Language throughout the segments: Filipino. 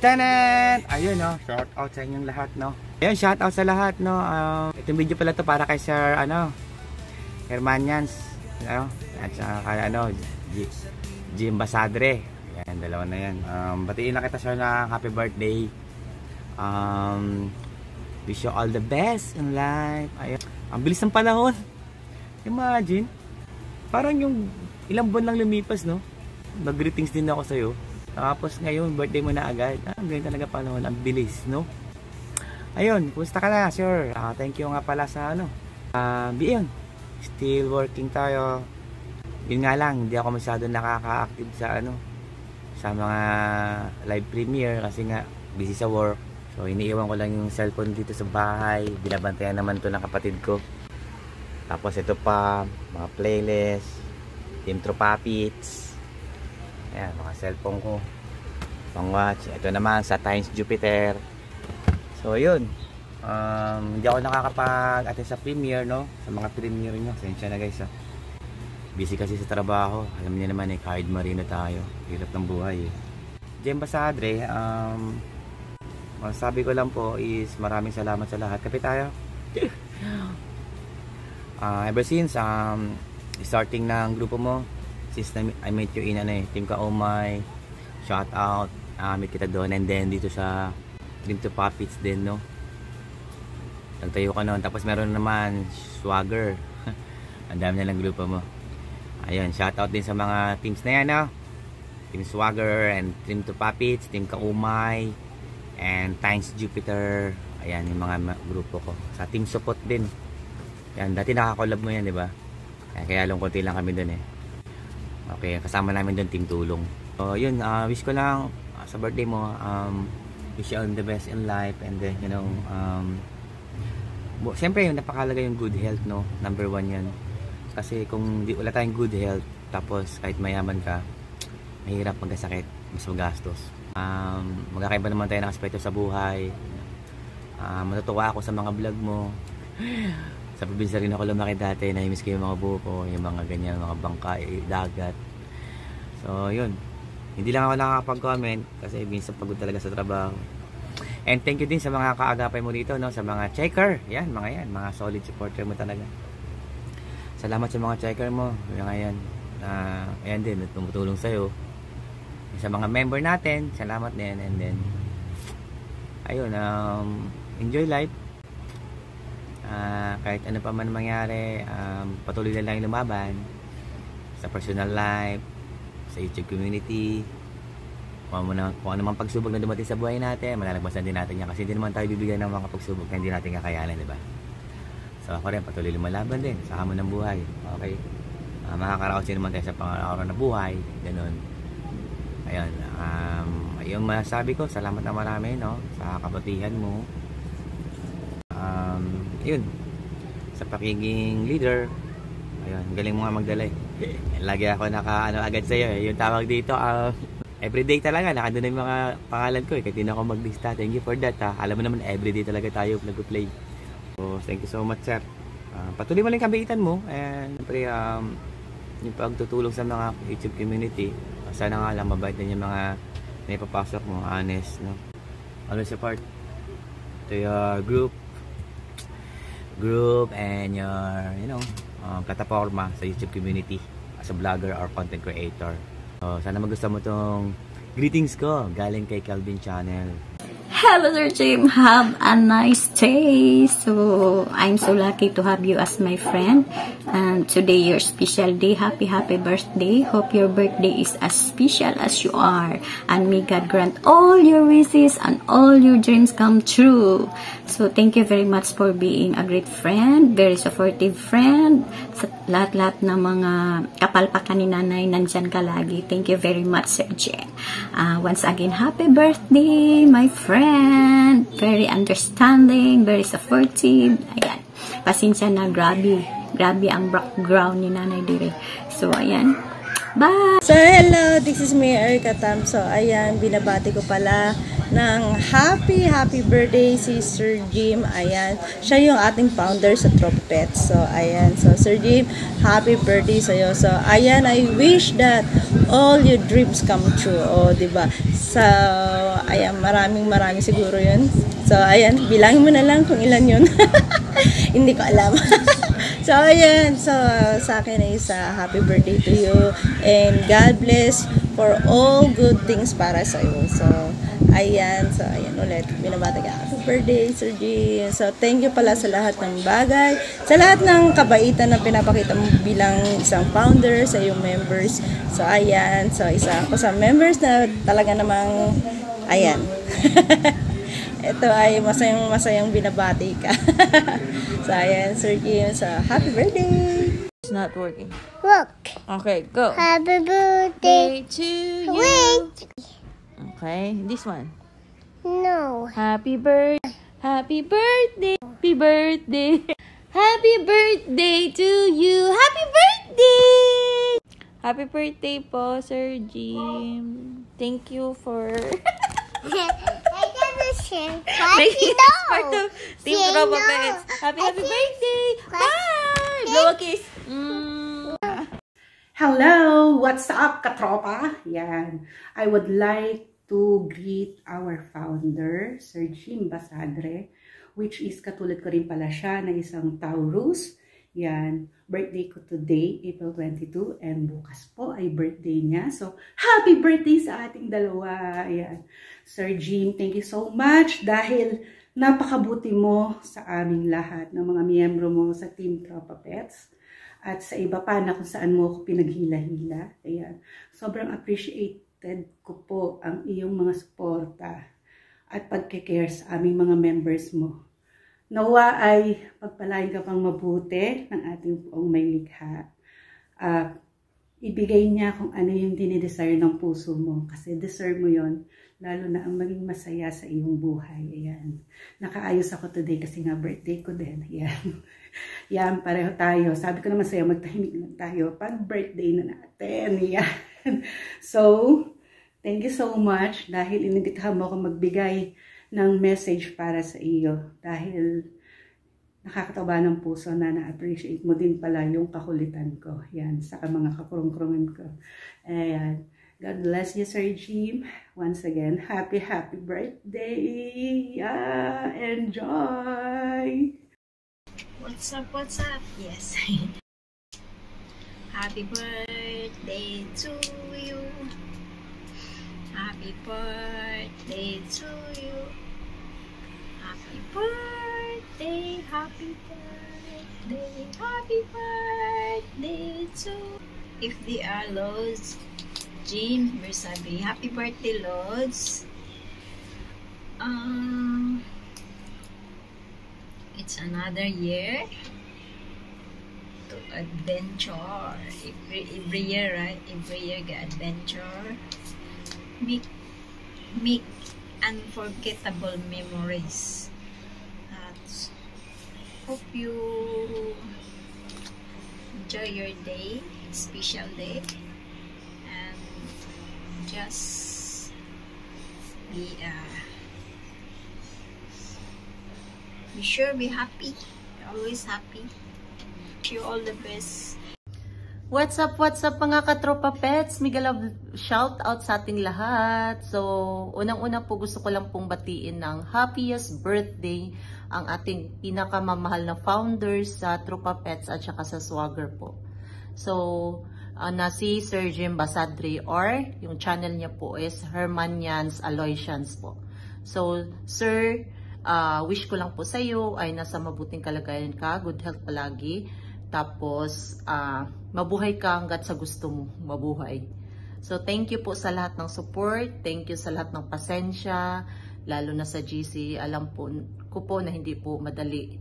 Tanan! Ayun, no? Shout out sa inyong lahat, no? Ayun, shout out sa lahat, no? Itong video pala to para kay Sir, Hermanians, at saka kay, Jim Basadre. Ayan, dalawa na yan. Batiin na kita, Sir, na happy birthday. Wish you all the best in life. Ayun. Ang bilis ng panahon. Imagine. Parang yung ilang buwan lang lumipas, no? Nag-greetings din ako sa'yo. Tapos ngayon, birthday mo na agad. Ang ganyan talaga panahon. Ang bilis, no? Ayun, kumusta ka na, sure. Thank you nga pala sa yun. Still working tayo. Yun nga lang, hindi ako masyado nakaka-active sa mga live premiere kasi nga busy sa work. So iniiwan ko lang yung cellphone dito sa bahay. Binabantayan naman to ng kapatid ko. Tapos ito pa, mga playlist, Team Tropapits. Ayan, mga cellphone ko pang watch. Ito naman sa Times Jupiter. So yun, hindi ako nakakapag-attend sa premiere, no? Sa mga premiere nyo, sensya na guys, busy kasi sa trabaho. Alam niyo naman, kahit marino tayo, hirap ng buhay, Jim Basadre. Masabi ko lang po is maraming salamat sa lahat. Kapit tayo. Ever since starting ng grupo mo, since I met you in Team Kaumay, shout out, meet kita doon, and then dito sa Team Tropapits din, no? Nagtayo ka noon. Tapos meron naman Swagger. Ang dami na lang grupo mo. Ayun, shout out din sa mga teams na yan, no? Team Swagger and Team Tropapits, Team Kaumay, and Times Jupiter. Ayan yung mga grupo ko. Sa Team Support din. Yan, dati nakakolab mo yan, di ba? Kaya lungkot lang kami doon, Okay, kasama namin doon Team Tulong. So yun, wish ko lang sa birthday mo, wish you all the best in life, and then siyempre yung napakalaga yung good health, no? Number 1 yan. Kasi kung wala tayong good health, tapos kahit mayaman ka, mahirap magkasakit, mas magastos. Magkakaiba naman tayo ng aspeto sa buhay. Matutuwa ako sa mga vlog mo. Sa probinsya rin ako lumaki dati, nahimiss ko yung mga buko, yung mga ganyan, mga bangka, dagat. So yun, hindi lang ako nakakapag-comment kasi minsan pagod talaga sa trabaho. And thank you din sa mga kaagapay mo dito, no? Sa mga checker, mga solid supporter mo talaga. Salamat sa mga checker mo, ayan din, tumutulong sa'yo. Sa mga member natin, salamat din. And then ayun, enjoy life. Kahit ano pa man mangyari, patuloy na lang lumaban sa personal life, sa YouTube community. Kung ano mang pagsubok na dumating sa buhay natin, malalagpasan din natin yan kasi hindi naman tayo bibigyan ng mga pagsubok na hindi natin kakayanin, diba? So ako rin, patuloy lumalaban din sa hamon ng buhay. Okay, makakaraos din naman tayo sa pang-araw na buhay, ganun. Ayun, yung masabi ko, salamat na marami, no, sa kabutihan mo. Yun, sa pakiging leader. Ayun, galing mo nga magdala. Lagi ako agad sa'yo, yung tawag dito, everyday talaga, nakandun yung mga pangalan ko, kahit hindi na ako maglista. Thank you for that, Alam mo naman, everyday talaga tayo nag-play. So, thank you so much, sir. Patuloy mo lang kabitan mo, and siyempre, yung pagtutulong sa mga YouTube community, sana nga lang mabait din yung mga naipapasok mo, honest, no? Always support to your group and your plataforma sa YouTube community as a vlogger or content creator. So sana magustuhan mo tong greetings ko galing kay Calvin Channel. Hello Sir Jim, have a nice day. So I'm so lucky to have you as my friend, and today your special day. Happy birthday. Hope your birthday is as special as you are, and may God grant all your wishes and all your dreams come true. So thank you very much for being a great friend, very supportive friend. Sa lahat-lahat ng mga kapalpakan ni nanay, nandyan ka lagi. Thank you very much Sir Jim. Once again, happy birthday my friend. Very understanding, very supportive. Ayan, pasensya na, grabe ang background ni nanay dire. So ayan, Bye! So hello, this is me, Erica Tam. So ayan, binabati ko pala ng happy birthday si Sir Jim. Ayan, siya yung ating founder sa Tropa Pets. So ayan, so Sir Jim, happy birthday sa'yo. So ayan, I wish that all your dreams come true. O, diba? So ayan, maraming siguro yun. So ayan, bilangin mo na lang kung ilan yun. Hindi ko alam. So, ayan. So, sa akin ay happy birthday to you. And God bless for all good things para sa iyo. So, ayan. So, ayan ulit. Binabati ka. Happy birthday, Sir G. So, thank you pala sa lahat ng bagay. Sa lahat ng kabaitan na pinapakita mo bilang isang founder, sa iyong members. So, ayan. So, isa ako sa members na talaga namang, ayan. Ito ay masayang binabati ka. So, ayan, Sir Kim. So, happy birthday! It's not working. Look. Okay, go. Happy birthday. Day to you. Wait. Okay, this one. No. Happy birthday. Happy birthday. Happy birthday. Happy birthday to you. Happy birthday. Happy birthday po, Sir Jim. Thank you for I never share. making us part of Team Say Tropa no. Pets. Happy I birthday. can't- Bye. Blow a kiss. Hello! What's up, katropa? Yan. I would like to greet our founder, Sir Jim Basadre, which is katulad ko rin pala siya na isang Taurus. Yan. Birthday ko today, April 22, and bukas po ay birthday niya. So, happy birthday sa ating dalawa. Yan. Sir Jim, thank you so much dahil napakabuti mo sa aming lahat ng mga miyembro mo sa Team Tropa Pets. At sa iba pa na kung saan mo ako pinaghila-hila. Ayan. Sobrang appreciated ko po ang iyong mga suporta at pagkikare sa aming mga members mo. Nawa ay pagpalain ka pang mabuti ng ating poong may likha. Ibigay niya kung ano yung dinidesire ng puso mo. Kasi deserve mo yon, lalo na ang maging masaya sa iyong buhay. Ayan. Nakaayos ako today kasi nga birthday ko din. Ayan. Yan, pareho tayo. Sabi ko naman sa'yo, magtahimik lang tayo pag birthday na natin. Yan. So, thank you so much dahil inibitahan mo ako magbigay ng message para sa iyo. Dahil nakakatawa ng puso na na-appreciate mo din pala yung kakulitan ko. Yan, sa mga kakurung-kurungan ko. Ayan. God bless you, Sir Jim. Once again, happy birthday. Yeah, enjoy! What's up? Yes. Happy birthday to you. Happy birthday to you. Happy birthday to. If they are Lods, Jim Bersabi. Happy birthday, Lods. It's another year to adventure. Every year, right? Every year, get adventure. Make unforgettable memories. Hope you enjoy your day, special day, and just be sure, be happy. Always happy. Wish you all the best. What's up mga katropa pets? Mega love shout out sa ating lahat. So, unang-una po gusto ko lang pong batiin ng happiest birthday ang ating pinakamamahal na founders sa Tropa Pets at saka sa Swagger po. So, na si Sir Jim Basadre or yung channel niya po is Hermanians Aloysians po. So, Sir, wish ko lang po sa iyo ay nasa mabuting kalagayan ka, good health palagi. Tapos, mabuhay ka hanggat sa gusto mo mabuhay. So, thank you po sa lahat ng support. Thank you sa lahat ng pasensya. Lalo na sa GC, alam po ko po na hindi po madali.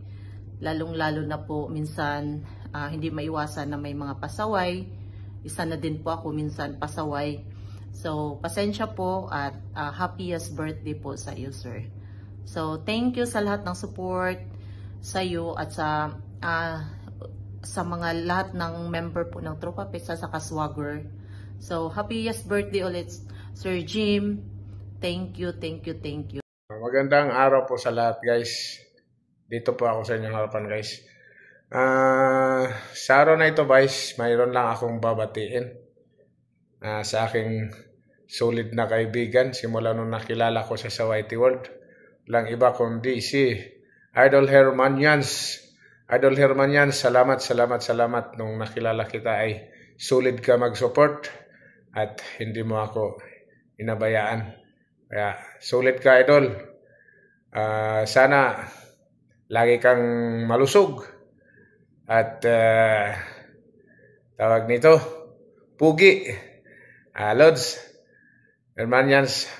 Lalong-lalo na po minsan hindi maiwasan na may mga pasaway. Isa na din po ako minsan pasaway. So, pasensya po at happiest birthday po sa iyo, sir. So, thank you sa lahat ng support sa iyo at sa mga lahat ng member po ng Tropa Pets sa Swagger. So, happiest birthday ulit, Sir Jim. Thank you, thank you, thank you. Magandang araw po sa lahat, guys. Dito po ako sa inyong harapan, guys. Sa araw na ito, guys, mayroon lang akong babatiin sa aking solid na kaibigan simula nung nakilala ko siya sa YT World. Walang iba kundi si Idol Hermanians. Idol Hermanians, salamat nung nakilala kita ay solid ka mag-support at hindi mo ako inabayaan. Kaya solid ka, Idol. Sana lagi kang malusog at tawag nito, pugi. Lods, Hermanians,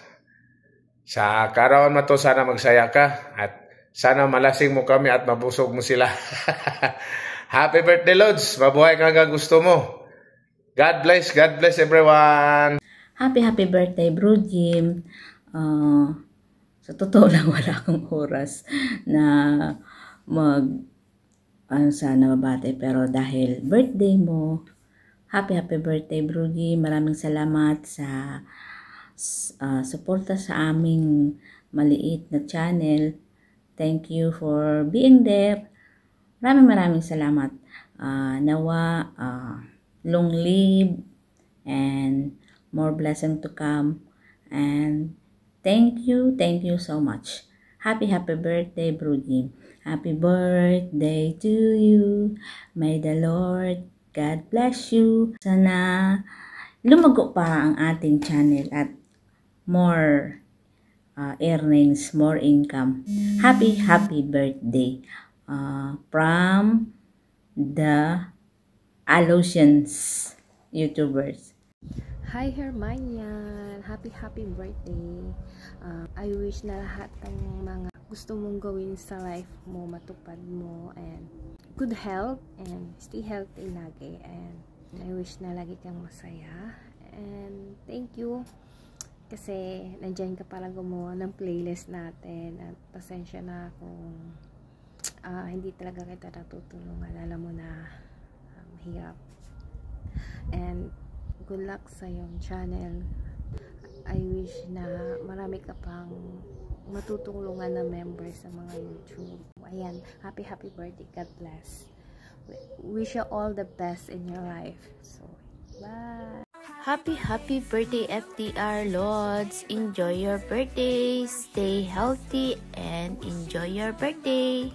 sa karawan mo to, sana magsaya ka at sana malasing mo kami at mabusog mo sila. Happy birthday, Lods. Mabuhay ka hanggang gusto mo. God bless everyone. Happy birthday, Bro Jim. Sa totoo lang, wala akong oras na sana mabate. Pero dahil birthday mo, happy birthday, Bro Jim. Maraming salamat sa suporta sa aming maliit na channel. Thank you for being there. Maraming salamat. Nawa, long live and more blessing to come. And thank you so much. Happy birthday, Bro Jim. Happy birthday to you. May the Lord God bless you. Sana lumago pa ang ating channel at more earnings, more income. Happy birthday from the Alocians YouTubers. Hi Hermanian! Happy birthday! I wish na lahat ng mga gusto mong gawin sa life mo, matupad mo, and good health, and stay healthy lagi, and I wish na lagi kang masaya, and thank you kasi nandyan ka para gumawa ng playlist natin, at pasensya na kung hindi talaga kita natutulungan. Alam mo na mahirap, and good luck sa iyong channel. I wish na marami ka pang matutulungan na members sa mga YouTube. Ayan, happy birthday. God bless. Wish you all the best in your life. So, bye. Happy birthday, FTR Lods. Enjoy your birthday. Stay healthy and enjoy your birthday.